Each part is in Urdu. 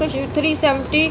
370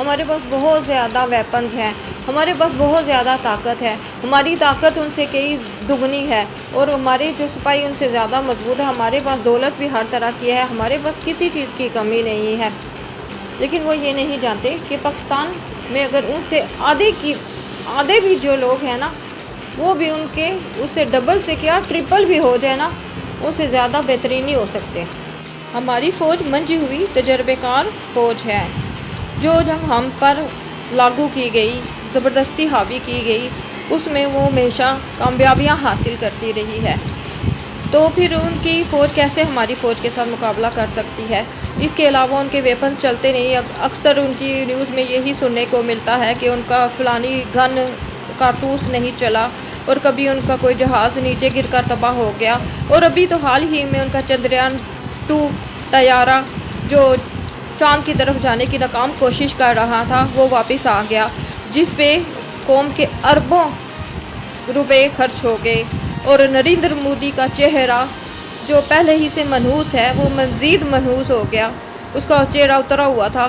ہمارے پاس بہت زیادہ ویپنز ہیں، ہمارے پاس بہت زیادہ طاقت ہے، ہماری طاقت ان سے کئی دگنی ہے، اور ہمارے جو سپاہی ان سے زیادہ مضبوط ہے، ہمارے پاس دولت بھی ہر طرح کی ہے، ہمارے پاس کسی چیز کی کمی نہیں ہے۔ لیکن وہ یہ نہیں جانتے کہ پاکستان میں اگر ان سے آدھے بھی جو لوگ ہیں نا، وہ بھی ان کے اس سے ڈبل سے کیا ٹرپل بھی ہو جائے نا، اس سے زیادہ بہترین نہیں ہو سکتے۔ ہماری فوج منجی ہوئی تجربے کار فوج ہے۔ جو جنگ ہم پر لاگو کی گئی، زبردستی حاوی کی گئی، اس میں وہ ہمیشہ کامیابیاں حاصل کرتی رہی ہے، تو پھر ان کی فوج کیسے ہماری فوج کے ساتھ مقابلہ کر سکتی ہے؟ اس کے علاوہ ان کے ویپن چلتے نہیں، اکثر ان کی نیوز میں یہی سننے کو ملتا ہے کہ ان کا فلانی گن کارتوس نہیں چلا، اور کبھی ان کا کوئی جہاز نیچے گر کر تباہ ہو گیا، اور ابھی تو حال ہی میں ان کا چندریان-2 طیارہ جو چاند کی طرف جانے کی ناکام کوشش کر رہا تھا، وہ واپس آ گیا، جس پہ قوم کے اربوں روپے خرچ ہو گئے، اور نریندر مودی کا چہرہ جو پہلے ہی سے منحوس ہے وہ مزید منحوس ہو گیا، اس کا چہرہ اترا ہوا تھا۔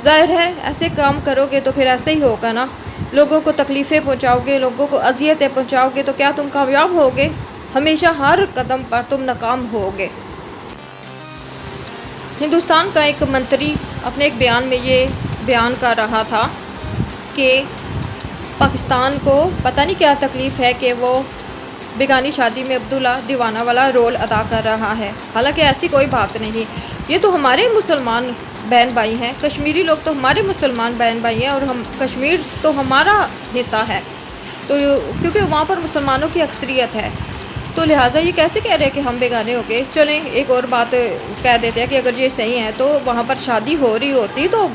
ظاہر ہے ایسے کام کرو گے تو پھر ایسے ہی ہوگا نا، لوگوں کو تکلیفیں پہنچاؤ گے، لوگوں کو اذیتیں پہنچاؤ گے تو کیا تم کامیاب ہوگے؟ ہمیشہ ہر قدم پر تم ناکام ہوگے۔ ہندوستان کا ایک منتری اپنے ایک بیان میں یہ بیان کر رہا تھا کہ پاکستان کو پتہ نہیں کیا تکلیف ہے کہ وہ بیگانی شادی میں عبداللہ دیوانہ والا رول ادا کر رہا ہے، حالانکہ ایسی کوئی بات نہیں، یہ تو ہمارے مسلمان بہن بھائی ہیں، کشمیری لوگ تو ہمارے مسلمان بہن بھائی ہیں، اور کشمیر تو ہمارا حصہ ہے، تو کیونکہ وہاں پر مسلمانوں کی اکثریت ہے، تو لہٰذا یہ کیسے کہہ رہے ہیں کہ ہم بیگانے ہو گئے؟ چلیں ایک اور بات کہہ دیتے ہیں کہ اگر یہ صحیح ہے تو وہاں پر شادی ہو رہی ہوتی تو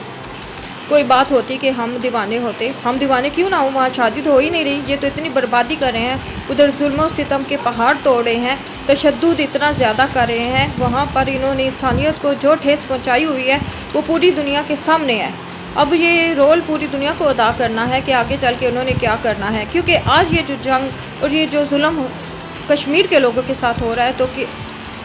کوئی بات ہوتی کہ ہم دیوانے ہوتے، ہم دیوانے کیوں نہ ہوں، وہاں شادی تو ہو ہی نہیں رہی، یہ تو اتنی بربادی کر رہے ہیں، ادھر ظلم و ستم کے پہاڑ توڑ رہے ہیں، تشدد اتنا زیادہ کر رہے ہیں، وہاں پر انہوں نے انسانیت کو جو ٹھیس پہنچائی ہوئی ہے وہ پوری دنیا کے سامنے ہے۔ اب یہ رول پوری دنیا کو ادا کرنا ہے کہ آگے چل کے انہوں نے کیا کرنا ہے، کیونکہ آج یہ جو جنگ اور یہ جو ظلم کشمیر کے لوگوں کے ساتھ ہو رہا ہے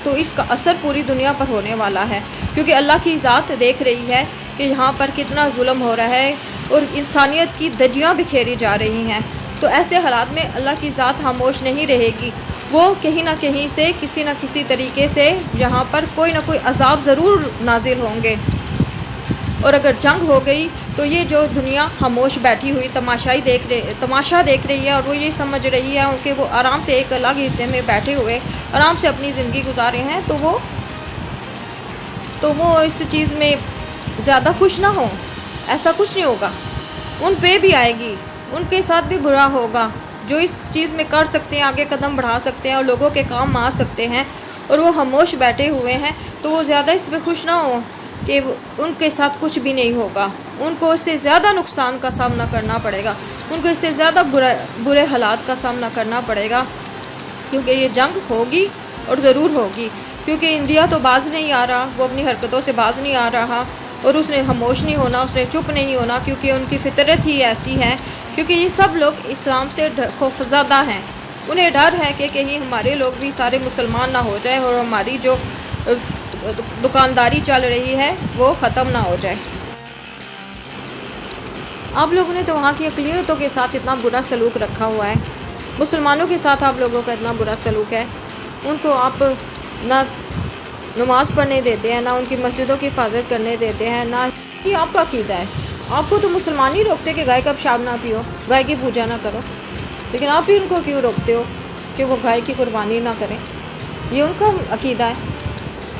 تو اس کا اثر پوری دنیا پر ہونے والا ہے، کیونکہ اللہ کی ذات دیکھ رہی ہے کہ یہاں پر کتنا ظلم ہو رہا ہے اور انسانیت کی دھجیاں بکھیری جا رہی ہیں، تو ایسے حالات میں اللہ کی ذات خاموش نہیں رہے گی، وہ کہیں نہ کہیں سے کسی نہ کسی طریقے سے یہاں پر کوئی نہ کوئی عذاب ضرور نازل ہوں گے، اور اگر جنگ ہو گئی تو یہ جو دنیا خاموش بیٹھی ہوئی تماشا دیکھ رہی ہے، اور وہ یہ سمجھ رہی ہے کہ وہ آرام سے ایک الگ حصے میں بیٹھے ہوئے آرام سے اپنی زندگی گزارے ہیں، تو وہ اس چیز میں زیادہ خوش نہ ہوں، ایسا کچھ نہیں ہوگا، ان پہ بھی آئے گی، ان کے ساتھ بھی برا ہوگا، جو اس چیز میں کر سکتے ہیں، آگے قدم بڑھا سکتے ہیں اور لوگوں کے کام آ سکتے ہیں، اور وہ خاموش بیٹھے ہوئے ہیں، تو وہ زیادہ اس پہ خوش نہ ہوں کہ ان کے ساتھ کچھ بھی نہیں ہوگا، ان کو اس سے زیادہ نقصان کا سامنا کرنا پڑے گا، ان کو اس سے زیادہ برے حالات کا سامنا کرنا پڑے گا، کیونکہ یہ جنگ ہوگی اور ضرور ہوگی، کیونکہ انڈیا تو باز نہیں آ رہا، وہ اپنی حرکتوں سے باز نہیں آ رہا، اور اس نے خاموش نہیں ہونا، اس نے چپ نہیں ہونا، کیونکہ ان کی فطرت ہی ایسی ہے، کیونکہ یہ سب لوگ اسلام سے خوفزدہ ہیں، انہیں ڈر ہے کہ کہیں ہمارے لوگ بھی سارے مسلمان نہ ہو جائیں اور ہماری جو دکانداری چل رہی ہے وہ ختم نہ ہو جائے۔ آپ لوگوں نے تو وہاں کی اقلیتوں کے ساتھ اتنا برا سلوک رکھا ہوا ہے، مسلمانوں کے ساتھ آپ لوگوں کا اتنا برا سلوک ہے، ان کو آپ نہ نماز پڑھنے دیتے ہیں، نہ ان کی مسجدوں کی حفاظت کرنے دیتے ہیں، نہ یہ آپ کا عقیدہ ہے، آپ کو تو مسلمان ہی روکتے کہ گائے کا پیشاب نہ پیو، گائے کی پوجا نہ کرو، لیکن آپ بھی ان کو کیوں روکتے ہو کہ وہ گائے کی قربانی نہ کریں؟ یہ ان کا عقیدہ ہے۔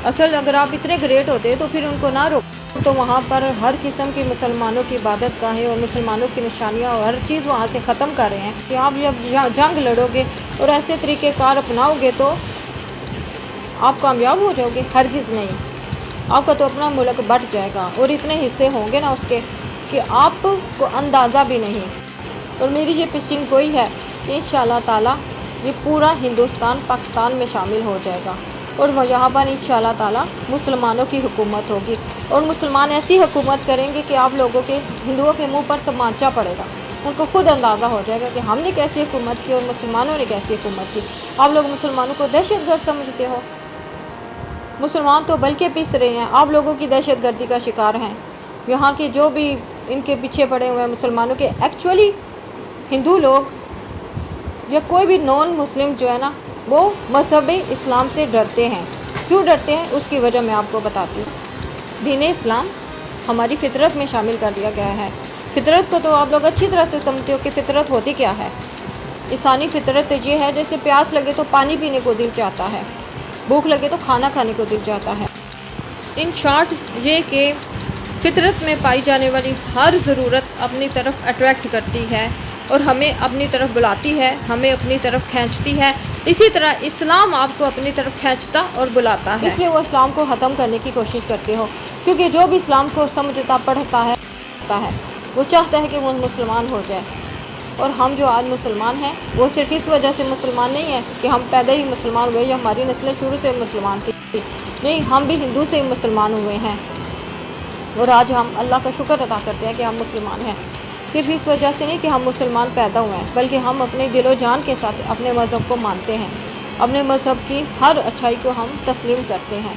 اصل اگر آپ اتنے گریٹ ہوتے تو پھر ان کو نہ روکو، تو وہاں پر ہر قسم کی مسلمانوں کی عبادت گاہیں اور مسلمانوں کی نشانیاں اور ہر چیز وہاں سے ختم کر رہے ہیں، کہ آپ جب جنگ لڑو گے اور ایسے طریقے کار اپناؤ گے تو آپ کامیاب ہو جاؤ گے؟ ہرگز نہیں، آپ کا تو اپنا ملک بٹ جائے گا، اور اتنے حصے ہوں گے نا اس کے کہ آپ کو اندازہ بھی نہیں۔ اور میری یہ پیشین گوئی ہے کہ انشاءاللہ تعالیٰ یہ پورا ہندوستان پاکستان میں شامل ہو جائے گا، اور وہ یہاں پر انشاءاللہ تعالیٰ مسلمانوں کی حکومت ہوگی، اور مسلمان ایسی حکومت کریں گے کہ آپ لوگوں کے ہندوؤں کے منہ پر تمانچہ پڑے گا، ان کو خود اندازہ ہو جائے گا کہ ہم نے کیسی حکومت کی اور مسلمانوں نے کیسی حکومت کی۔ آپ لوگ مسلمانوں کو دہشت گرد سمجھتے ہو، مسلمان تو بلکہ پس رہے ہیں، آپ لوگوں کی دہشت گردی کا شکار ہیں، یہاں کے جو بھی ان کے پیچھے پڑے ہوئے ہیں مسلمانوں کے. ایکچولی ہندو لوگ یا کوئی بھی نان مسلم جو ہے نا وہ مذہب اسلام سے ڈرتے ہیں. کیوں ڈرتے ہیں اس کی وجہ میں آپ کو بتاتی ہوں. دین اسلام ہماری فطرت میں شامل کر دیا گیا ہے. فطرت کو تو آپ لوگ اچھی طرح سے سمجھتے ہو کہ فطرت ہوتی کیا ہے. انسانی فطرت یہ ہے جیسے پیاس لگے تو پانی پینے کو دل چاہتا ہے, بھوک لگے تو کھانا کھانے کو دل چاہتا ہے. ان شارٹ یہ کہ فطرت میں پائی جانے والی ہر ضرورت اپنی طرف اٹریکٹ کرتی ہے اور ہمیں اپنی طرف بلاتی ہے, ہمیں اپنی طرف کھینچتی ہے. اسی طرح اسلام آپ کو اپنی طرف کھینچتا اور بلاتا ہے. اس لیے وہ اسلام کو ختم کرنے کی کوشش کرتے ہو, کیونکہ جو بھی اسلام کو سمجھتا پڑھتا ہے وہ چاہتا ہے کہ وہ مسلمان ہو جائے. اور ہم جو آج مسلمان ہیں وہ صرف اس وجہ سے مسلمان نہیں ہیں کہ ہم پیدا ہی مسلمان ہوئے یا ہماری نسلیں شروع سے مسلمان تھی. نہیں, ہم بھی ہندو سے مسلمان ہوئے ہیں اور آج ہم اللہ کا شکر ادا کرتے ہیں کہ ہم مسلمان ہیں. صرف اس وجہ سے نہیں کہ ہم مسلمان پیدا ہوئے ہیں, بلکہ ہم اپنے دل و جان کے ساتھ اپنے مذہب کو مانتے ہیں. اپنے مذہب کی ہر اچھائی کو ہم تسلیم کرتے ہیں.